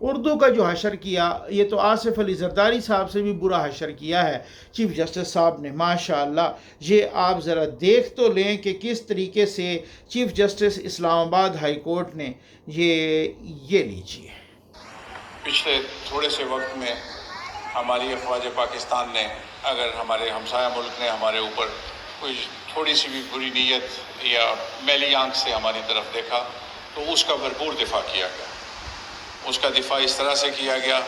اردو کا جو حشر کیا یہ تو آصف علی زرداری صاحب سے بھی برا حشر کیا ہے چیف جسٹس صاحب نے. ماشاء اللہ یہ آپ ذرا دیکھ تو لیں کہ کس طریقے سے چیف جسٹس اسلام آباد ہائی کورٹ نے یہ لیجیے. پچھلے تھوڑے سے وقت میں ہماری افواج پاکستان نے اگر ہمارے ہمسایہ ملک نے ہمارے اوپر کوئی تھوڑی سی بھی بری نیت یا میلی آنکھ سے ہماری طرف دیکھا تو اس کا بھرپور دفاع کیا گیا. اس کا دفاع اس طرح سے کیا گیا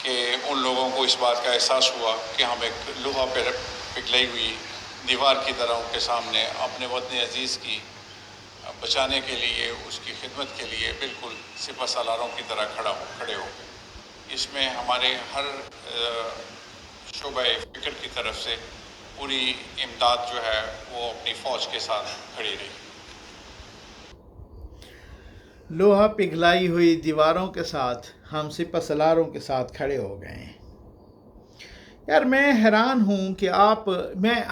کہ ان لوگوں کو اس بات کا احساس ہوا کہ ہم ایک لوہا پہ پگھلی ہوئی دیوار کی طرح ان کے سامنے اپنے وطن عزیز کی بچانے کے لیے اس کی خدمت کے لیے بالکل سپہ سالاروں کی طرح کھڑے ہو. اس میں ہمارے ہر شعبہ فکر کی طرف سے پوری امداد جو ہے وہ اپنی فوج کے ساتھ کھڑی رہی. لوہا پگھلائی ہوئی دیواروں کے ساتھ ہم سپہ سالاروں کے ساتھ کھڑے ہو گئے ہیں. یار میں حیران ہوں کہ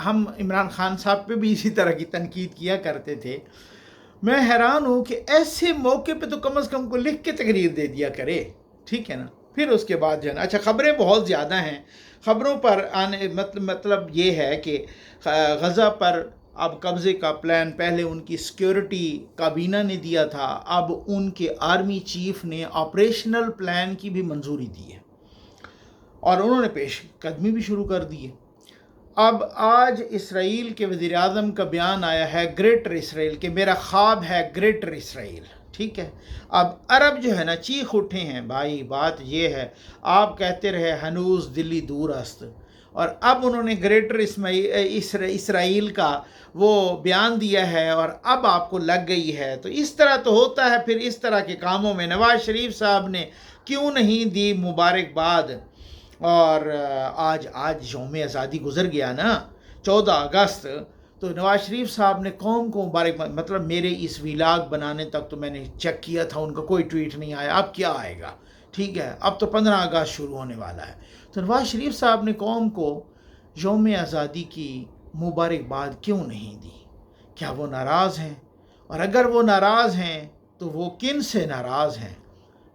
ہم عمران خان صاحب پہ بھی اسی طرح کی تنقید کیا کرتے تھے. میں حیران ہوں کہ ایسے موقع پہ تو کم از کم کو لکھ کے تقریر دے دیا کرے, ٹھیک ہے نا. پھر اس کے بعد جو ہے نا, اچھا خبریں بہت زیادہ ہیں, خبروں پر آنے مطلب یہ ہے کہ غزہ پر اب قبضے کا پلان پہلے ان کی سیکیورٹی کابینہ نے دیا تھا, اب ان کے آرمی چیف نے آپریشنل پلان کی بھی منظوری دی ہے اور انہوں نے پیش قدمی بھی شروع کر دی ہے. اب آج اسرائیل کے وزیر اعظم کا بیان آیا ہے گریٹر اسرائیل کہ میرا خواب ہے گریٹر اسرائیل, ٹھیک ہے. اب عرب جو ہے نا چیخ اٹھے ہیں, بھائی بات یہ ہے آپ کہتے رہے ہنوز دلی دور است, اور اب انہوں نے گریٹر اسرائیل کا وہ بیان دیا ہے اور اب آپ کو لگ گئی ہے. تو اس طرح تو ہوتا ہے پھر اس طرح کے کاموں میں. نواز شریف صاحب نے کیوں نہیں دی مبارکباد, اور آج یوم آزادی گزر گیا نا 14 اگست, تو نواز شریف صاحب نے قوم کو مبارکباد, مطلب میرے اس ویلاگ بنانے تک تو میں نے چیک کیا تھا ان کا کوئی ٹویٹ نہیں آیا. اب کیا آئے گا, ٹھیک ہے, اب تو 15 اگست شروع ہونے والا ہے. تو نواز شریف صاحب نے قوم کو یوم آزادی کی مبارکباد کیوں نہیں دی؟ کیا وہ ناراض ہیں؟ اور اگر وہ ناراض ہیں تو وہ کن سے ناراض ہیں؟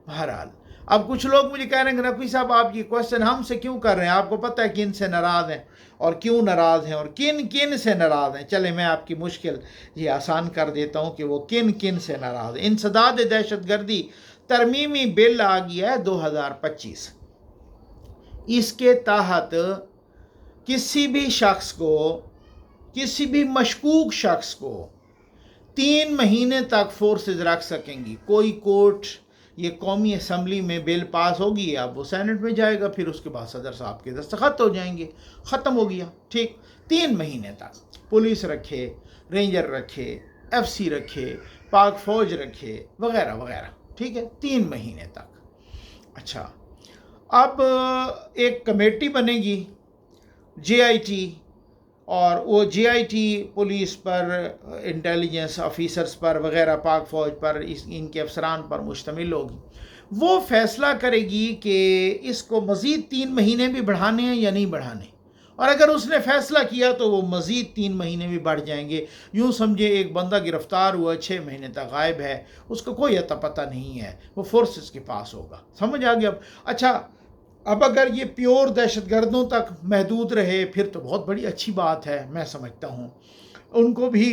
بہرحال اب کچھ لوگ مجھے کہہ رہے ہیں کہ نقوی صاحب آپ یہ کوشچن ہم سے کیوں کر رہے ہیں, آپ کو پتہ ہے کن سے ناراض ہیں اور کیوں ناراض ہیں اور کن سے ناراض ہیں. چلے میں آپ کی مشکل یہ آسان کر دیتا ہوں کہ وہ کن سے ناراض ہیں. انسداد دہشت گردی ترمیمی بل آ گیا ہے 2025. اس کے تحت کسی بھی شخص کو, کسی بھی مشکوک شخص کو 3 مہینے تک فورسز رکھ سکیں گی. کوئی کورٹ, یہ قومی اسمبلی میں بل پاس ہوگی, اب وہ سینٹ میں جائے گا, پھر اس کے بعد صدر صاحب کے دستخط ہو جائیں گے, ختم ہو گیا, ٹھیک. 3 مہینے تک پولیس رکھے, رینجر رکھے, ایف سی رکھے, پاک فوج رکھے, وغیرہ وغیرہ, ٹھیک ہے, 3 مہینے تک. اچھا اب ایک کمیٹی بنے گی جے آئی ٹی, اور وہ جے آئی ٹی پولیس پر, انٹیلیجنس آفیسرز پر وغیرہ, پاک فوج پر, ان کے افسران پر مشتمل ہوگی. وہ فیصلہ کرے گی کہ اس کو مزید 3 مہینے بھی بڑھانے ہیں یا نہیں بڑھانے, اور اگر اس نے فیصلہ کیا تو وہ مزید 3 مہینے بھی بڑھ جائیں گے. یوں سمجھے ایک بندہ گرفتار ہوا 6 مہینے تک غائب ہے, اس کو کوئی اتا پتہ نہیں ہے, وہ فورسز کے پاس ہوگا. سمجھ آ گیا؟ اچھا اب اگر یہ پیور دہشت گردوں تک محدود رہے پھر تو بہت بڑی اچھی بات ہے, میں سمجھتا ہوں. ان کو بھی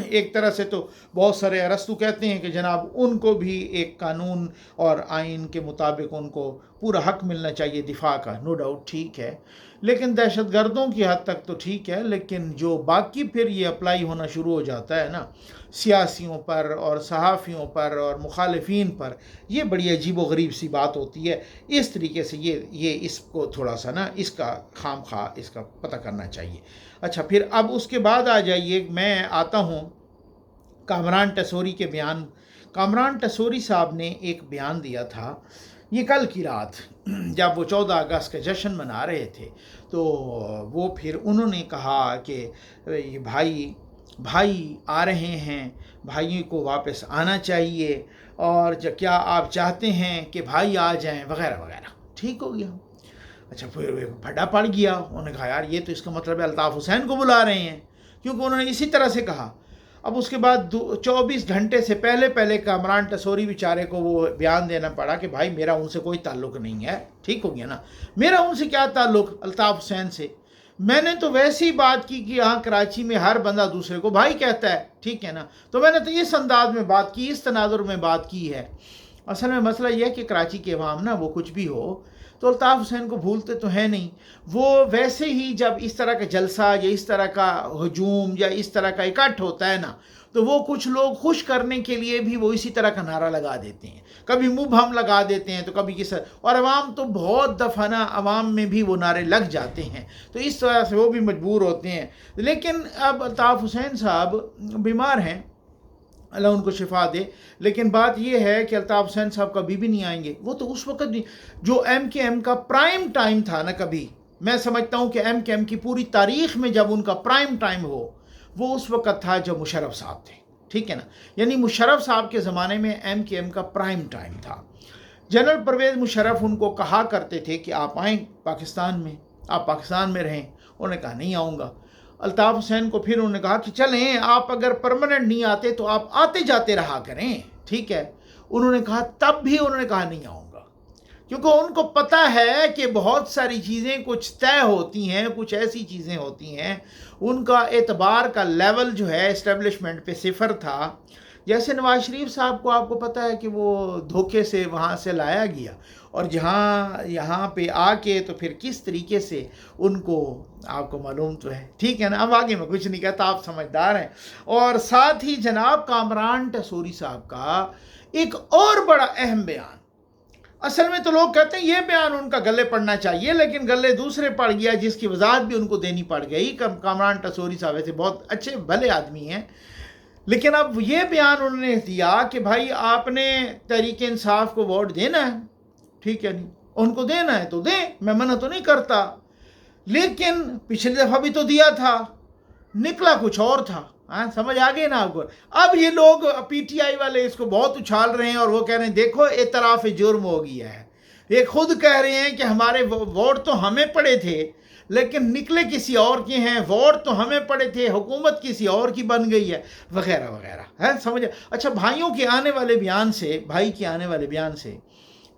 ایک طرح سے تو بہت سارے ارسطو کہتے ہیں کہ جناب ان کو بھی ایک قانون اور آئین کے مطابق ان کو پورا حق ملنا چاہیے دفاع کا, نو ڈاؤٹ, ٹھیک ہے. لیکن دہشت گردوں کی حد تک تو ٹھیک ہے, لیکن جو باقی پھر یہ اپلائی ہونا شروع ہو جاتا ہے نا, سیاسیوں پر اور صحافیوں پر اور مخالفین پر, یہ بڑی عجیب و غریب سی بات ہوتی ہے. اس طریقے سے یہ اس کو تھوڑا سا نا اس کا خام خواہ اس کا پتہ کرنا چاہیے. اچھا پھر اب اس کے بعد آ جائیے, میں آتا ہوں کامران ٹیسوری کے بیان. کامران ٹیسوری صاحب نے ایک بیان دیا تھا یہ کل کی رات, جب وہ 14 اگست کا جشن منا رہے تھے, تو وہ پھر انہوں نے کہا کہ یہ بھائی آ رہے ہیں, بھائیوں کو واپس آنا چاہیے, اور کیا آپ چاہتے ہیں کہ بھائی آ جائیں, وغیرہ وغیرہ. ٹھیک ہو گیا. اچھا پھر پھڈا پڑ گیا, انہوں نے کہا یار یہ تو اس کا مطلب ہے الطاف حسین کو بلا رہے ہیں, کیونکہ انہوں نے اسی طرح سے کہا. اب اس کے بعد 24 گھنٹے سے پہلے کامران ٹسوری بیچارے کو وہ بیان دینا پڑا کہ بھائی میرا ان سے کوئی تعلق نہیں ہے. ٹھیک ہو گیا نا, میرا ان سے کیا تعلق الطاف حسین سے, میں نے تو ویسی بات کی کہ یہاں کراچی میں ہر بندہ دوسرے کو بھائی کہتا ہے. ٹھیک ہے نا, تو میں نے تو اس انداز میں بات کی, اس تناظر میں بات کی ہے. اصل میں مسئلہ یہ ہے کہ کراچی کے عوام نا وہ کچھ بھی ہو تو الطاف حسین کو بھولتے تو ہیں نہیں. وہ ویسے ہی جب اس طرح کا جلسہ یا اس طرح کا ہجوم یا اس طرح کا اکٹھ ہوتا ہے نا, تو وہ کچھ لوگ خوش کرنے کے لیے بھی وہ اسی طرح کا نعرہ لگا دیتے ہیں, کبھی مبہم لگا دیتے ہیں تو کبھی کس, اور عوام تو بہت دفعہ نا عوام میں بھی وہ نعرے لگ جاتے ہیں, تو اس طرح سے وہ بھی مجبور ہوتے ہیں. لیکن اب الطاف حسین صاحب بیمار ہیں, اللہ ان کو شفا دے, لیکن بات یہ ہے کہ الطاف حسین صاحب کبھی بھی نہیں آئیں گے. وہ تو اس وقت جو ایم کے ایم کا پرائم ٹائم تھا نا, کبھی میں سمجھتا ہوں کہ ایم کے ایم کی پوری تاریخ میں جب ان کا پرائم ٹائم ہو وہ اس وقت تھا جب مشرف صاحب تھے. ٹھیک ہے نا, یعنی مشرف صاحب کے زمانے میں ایم کے ایم کا پرائم ٹائم تھا. جنرل پرویز مشرف ان کو کہا کرتے تھے کہ آپ آئیں پاکستان میں, آپ پاکستان میں رہیں. انہوں نے کہا نہیں آؤں گا. الطاف حسین کو پھر انہوں نے کہا کہ چلیں آپ اگر پرماننٹ نہیں آتے تو آپ آتے جاتے رہا کریں. ٹھیک ہے, انہوں نے کہا, تب بھی انہوں نے کہا نہیں آؤں گا, کیونکہ ان کو پتہ ہے کہ بہت ساری چیزیں کچھ طے ہوتی ہیں, کچھ ایسی چیزیں ہوتی ہیں. ان کا اعتبار کا لیول جو ہے اسٹیبلشمنٹ پہ صفر تھا. جیسے نواز شریف صاحب کو آپ کو پتہ ہے کہ وہ دھوکے سے وہاں سے لایا گیا, اور یہاں پہ آ کے تو پھر کس طریقے سے ان کو آپ کو معلوم تو ہے. ٹھیک ہے نا, اب آگے میں کچھ نہیں کہتا, آپ سمجھدار ہیں. اور ساتھ ہی جناب کامران ٹسوری صاحب کا ایک اور بڑا اہم بیان, اصل میں تو لوگ کہتے ہیں یہ بیان ان کا گلے پڑنا چاہیے, لیکن گلے دوسرے پڑ گیا, جس کی وضاحت بھی ان کو دینی پڑ گئی. کامران ٹسوری صاحب ایسے بہت اچھے بھلے آدمی ہیں, لیکن اب یہ بیان انہوں نے دیا کہ بھائی آپ نے تحریک انصاف کو ووٹ دینا ہے. ٹھیک ہے, نہیں ان کو دینا ہے تو دیں, میں منع تو نہیں کرتا, لیکن پچھلی دفعہ بھی تو دیا تھا, نکلا کچھ اور تھا. ہاں سمجھ آ گئی نا آپ کو. اب یہ لوگ پی ٹی آئی والے اس کو بہت اچھال رہے ہیں, اور وہ کہہ رہے ہیں دیکھو اعتراف جرم ہو گیا ہے. یہ خود کہہ رہے ہیں کہ ہمارے ووٹ تو ہمیں پڑے تھے لیکن نکلے کسی اور کے ہیں, ووٹ تو ہمیں پڑے تھے حکومت کسی اور کی بن گئی ہے, وغیرہ وغیرہ ہے. سمجھ. اچھا, بھائی کے آنے والے بیان سے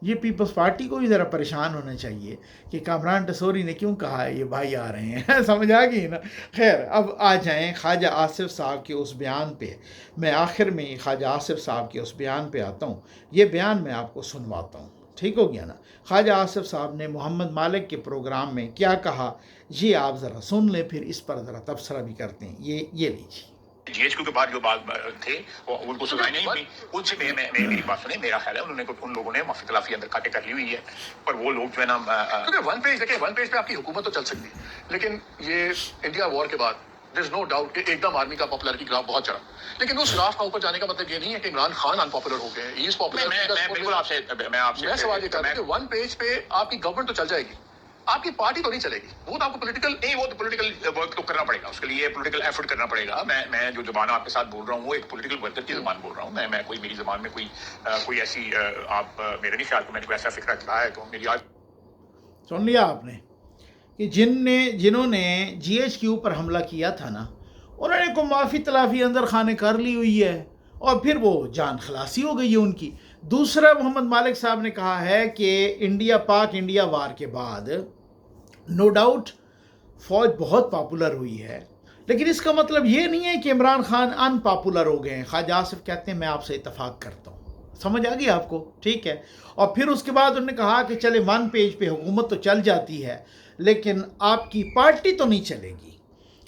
یہ پیپلز پارٹی کو بھی ذرا پریشان ہونا چاہیے کہ کامران ٹسوری نے کیوں کہا ہے یہ بھائی آ رہے ہیں. سمجھ آ گئی نا. خیر, اب آ جائیں خواجہ آصف صاحب کے اس بیان پہ. میں آخر میں خواجہ آصف صاحب کے اس بیان پہ آتا ہوں. یہ بیان میں آپ کو سنواتا ہوں. ٹھیک ہو گیا نا. خواجہ آصف صاحب نے محمد مالک کے پروگرام میں کیا کہا یہ آپ ذرا سن لیں, پھر اس پر ذرا تبصرہ بھی کرتے ہیں. یہ لیجیے. جی ایچ کیو کے بعد جو بات تھے وہ ان کو سنائی نہیں ہوئی, ان سے میری بات سنیں. میرا خیال ہے ان لوگوں نے معافی تلافی اندر کاٹے کر لی ہوئی ہے, پر وہ لوگ جو ہے نا کیونکہ ون پیج پہ آپ کی حکومت تو چل سکتی ہے, لیکن یہ انڈیا وار کے بعد دیر از نو ڈاؤٹ کہ ایک دم آرمی کا پاپولرٹی گراف بہت چڑھا, لیکن اس گراف کا اوپر جانے کا مطلب یہ نہیں ہے کہ عمران خان ان پاپولر ہو گئے. ہی از پاپولر. میں سوال یہ کر رہا ہوں کہ ون پیج پہ آپ کی گورنمنٹ تو چل جائے گی, آپ کی پارٹی تو نہیں چلے گی. وہ تو آپ کو پولیٹیکل ورک تو کرنا پڑے گا, اس کے لیے پولیٹیکل ایفرٹ کرنا پڑے گا. میں جو زبان آپ کے ساتھ بول رہا ہوں وہ ایک پولیٹیکل ورکر کی زبان بول رہا ہوں. میں کوئی میری زبان میں کوئی ایسی آپ میرے نہیں خیال کہ میں نے کوئی ایسا فکر رکھا ہے تو میری آج. سن لیا آپ نے کہ جنہوں نے جی ایچ کیو پر حملہ کیا تھا نا, انہوں نے کوئی معافی تلافی اندر خانے کر لی ہوئی ہے, اور پھر وہ جان خلاصی ہو گئی ہے ان کی. دوسرا, محمد مالک صاحب نے کہا ہے کہ پاک انڈیا وار کے بعد نو ڈاؤٹ فوج بہت پاپولر ہوئی ہے, لیکن اس کا مطلب یہ نہیں ہے کہ عمران خان ان پاپولر ہو گئے ہیں. خواجہ آصف کہتے ہیں میں آپ سے اتفاق کرتا ہوں. سمجھ آ گئی آپ کو. ٹھیک ہے, اور پھر اس کے بعد انہوں نے کہا کہ چلے ون پیج پہ حکومت تو چل جاتی ہے لیکن آپ کی پارٹی تو نہیں چلے گی.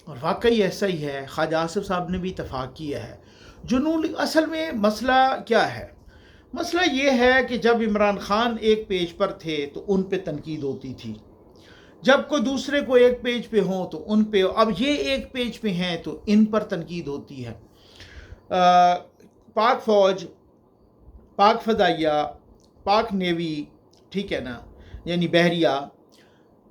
اور واقعی ایسا ہی ہے. خواجہ آصف صاحب نے بھی اتفاق کیا ہے. جنون اصل میں مسئلہ کیا ہے؟ مسئلہ یہ ہے کہ جب عمران خان ایک پیج پر تھے تو ان پہ تنقید ہوتی تھی, جب کوئی دوسرے کو ایک پیج پہ ہوں تو ان پہ, اب یہ ایک پیج پہ ہیں تو ان پر تنقید ہوتی ہے. پاک فوج, پاک فضائیہ, پاک نیوی, ٹھیک ہے نا, یعنی بحریہ,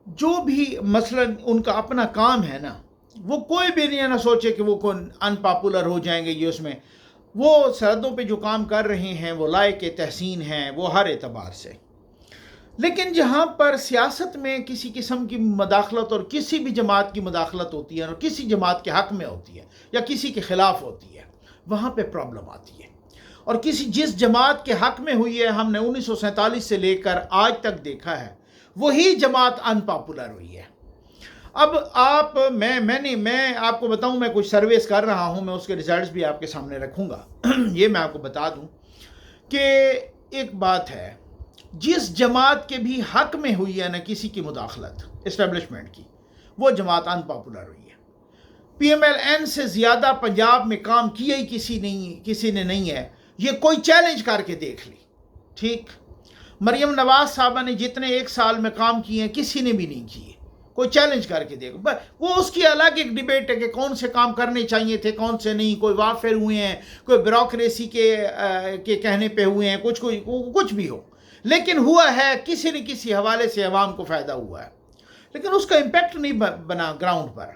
جو بھی مثلا ان کا اپنا کام ہے نا, وہ کوئی بھی نہیں نہ سوچے کہ وہ ان پاپولر ہو جائیں گے. یہ اس میں وہ سرحدوں پہ جو کام کر رہے ہیں وہ لائق تحسین ہیں, وہ ہر اعتبار سے. لیکن جہاں پر سیاست میں کسی قسم کی مداخلت اور کسی بھی جماعت کی مداخلت ہوتی ہے اور کسی جماعت کے حق میں ہوتی ہے یا کسی کے خلاف ہوتی ہے, وہاں پہ پرابلم آتی ہے. اور جس جماعت کے حق میں ہوئی ہے، ہم نے 1947 سے لے کر آج تک دیکھا ہے، وہی جماعت ان پاپولر ہوئی ہے. اب میں آپ کو بتاؤں، میں کچھ سرویز کر رہا ہوں، میں اس کے ریزلٹس بھی آپ کے سامنے رکھوں گا. یہ میں آپ کو بتا دوں کہ ایک بات ہے، جس جماعت کے بھی حق میں ہوئی ہے نا کسی کی مداخلت اسٹیبلشمنٹ کی، وہ جماعت ان پاپولر ہوئی ہے. پی ایم ایل این سے زیادہ پنجاب میں کام کیا ہی کسی نے نہیں ہے. یہ کوئی چیلنج کر کے دیکھ لی. ٹھیک، مریم نواز صاحبہ نے جتنے 1 سال میں کام کیے ہیں کسی نے بھی نہیں کیے. کوئی چیلنج کر کے دیکھو. وہ اس کی الگ ایک ڈیبیٹ ہے کہ کون سے کام کرنے چاہیے تھے، کون سے نہیں. کوئی وافر ہوئے ہیں، کوئی بیوروکریسی کے کہنے پہ ہوئے ہیں، کچھ بھی ہو، لیکن ہوا ہے کسی نہ کسی حوالے سے عوام کو فائدہ ہوا ہے. لیکن اس کا امپیکٹ نہیں بنا گراؤنڈ پر.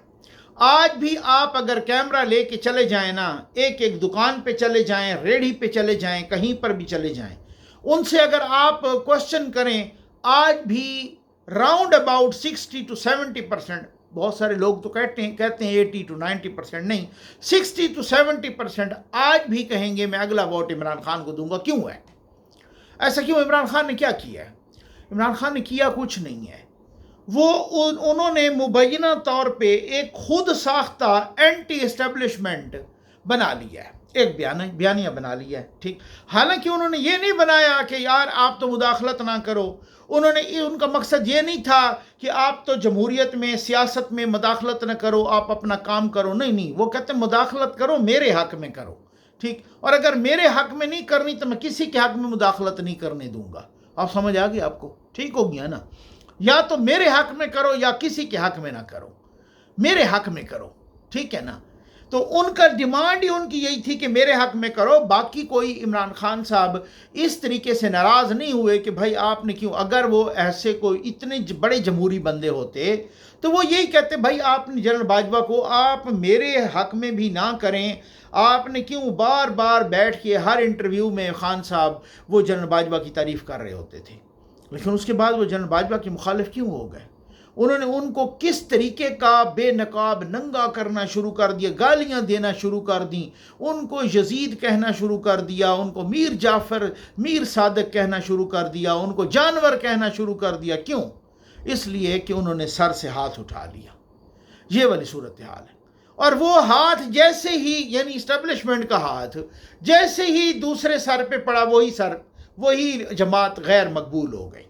آج بھی آپ اگر کیمرہ لے کے چلے جائیں نا، ایک دکان پہ چلے جائیں، ریڑھی پہ چلے جائیں، کہیں پر بھی چلے جائیں، ان سے اگر آپ کوشچن کریں، آج بھی راؤنڈ اباؤٹ 60 to 70%، بہت سارے لوگ تو کہتے ہیں 80 to 90%، نہیں، 60 to 70% آج بھی کہیں گے میں اگلا ووٹ عمران خان کو دوں گا. کیوں ہے ایسا؟ کیوں؟ عمران خان نے کیا کیا ہے؟ عمران خان نے کیا کچھ نہیں ہے. انہوں نے مبینہ طور پہ ایک خود ساختہ اینٹی اسٹیبلشمنٹ بنا لیا ہے، ایک بیانیہ بنا لیا ہے. ٹھیک، حالانکہ انہوں نے یہ نہیں بنایا کہ یار آپ تو مداخلت نہ کرو. ان کا مقصد یہ نہیں تھا کہ آپ تو جمہوریت میں، سیاست میں مداخلت نہ کرو، آپ اپنا کام کرو. نہیں، وہ کہتے ہیں مداخلت کرو، میرے حق میں کرو. ٹھیک، اور اگر میرے حق میں نہیں کرنی تو میں کسی کے حق میں مداخلت نہیں کرنے دوں گا. آپ سمجھ آ گئی آپ کو؟ ٹھیک ہو گیا نا؟ یا تو میرے حق میں کرو یا کسی کے حق میں نہ کرو، میرے حق میں کرو. ٹھیک ہے نا؟ تو ان کا ڈیمانڈ ہی ان کی یہی تھی کہ میرے حق میں کرو. باقی کوئی عمران خان صاحب اس طریقے سے ناراض نہیں ہوئے کہ بھائی آپ نے کیوں. اگر وہ ایسے کوئی اتنے بڑے جمہوری بندے ہوتے تو وہ یہی کہتے بھائی آپ نے جنرل باجوہ کو آپ میرے حق میں بھی نہ کریں. آپ نے کیوں بار بار بیٹھ کے ہر انٹرویو میں خان صاحب وہ جنرل باجوہ کی تعریف کر رہے ہوتے تھے، لیکن اس کے بعد وہ جنرل باجوہ کے مخالف کیوں ہو گئے؟ انہوں نے ان کو کس طریقے کا بے نقاب ننگا کرنا شروع کر دیا، گالیاں دینا شروع کر دیں، ان کو یزید کہنا شروع کر دیا، ان کو میر جعفر، میر صادق کہنا شروع کر دیا، ان کو جانور کہنا شروع کر دیا. کیوں؟ اس لیے کہ انہوں نے سر سے ہاتھ اٹھا لیا. یہ والی صورتحال ہے. اور وہ ہاتھ جیسے ہی، یعنی اسٹیبلشمنٹ کا ہاتھ جیسے ہی دوسرے سر پہ پڑا، وہی جماعت غیر مقبول ہو گئی.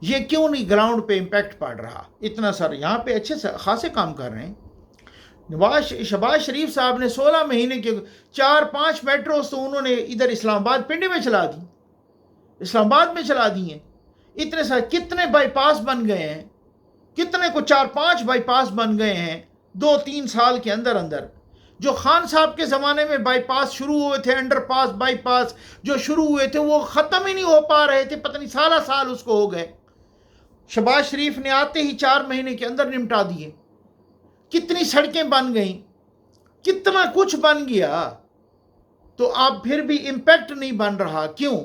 یہ کیوں نہیں گراؤنڈ پہ امپیکٹ پڑ رہا؟ اتنا سر یہاں پہ اچھے خاصے کام کر رہے ہیں. شہباز شریف صاحب نے 16 مہینے کے 4-5 میٹروز تو انہوں نے ادھر اسلام آباد پنڈی میں چلا دی، اسلام آباد میں چلا دی ہیں. اتنے سارے کتنے بائی پاس بن گئے ہیں، کتنے کو 4-5 بائی پاس بن گئے ہیں 2-3 سال کے اندر. جو خان صاحب کے زمانے میں بائی پاس شروع ہوئے تھے، انڈر پاس، بائی پاس جو شروع ہوئے تھے وہ ختم ہی نہیں ہو پا رہے تھے، پتہ نہیں سال اس کو ہو گئے. شہباز شریف نے آتے ہی 4 مہینے کے اندر نمٹا دیے. کتنی سڑکیں بن گئیں، کتنا کچھ بن گیا. تو اب پھر بھی امپیکٹ نہیں بن رہا. کیوں؟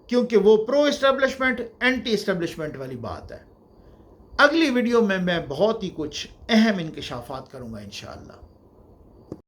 کیونکہ وہ پرو اسٹیبلشمنٹ اینٹی اسٹیبلشمنٹ والی بات ہے. اگلی ویڈیو میں بہت ہی کچھ اہم انکشافات کروں گا انشاءاللہ.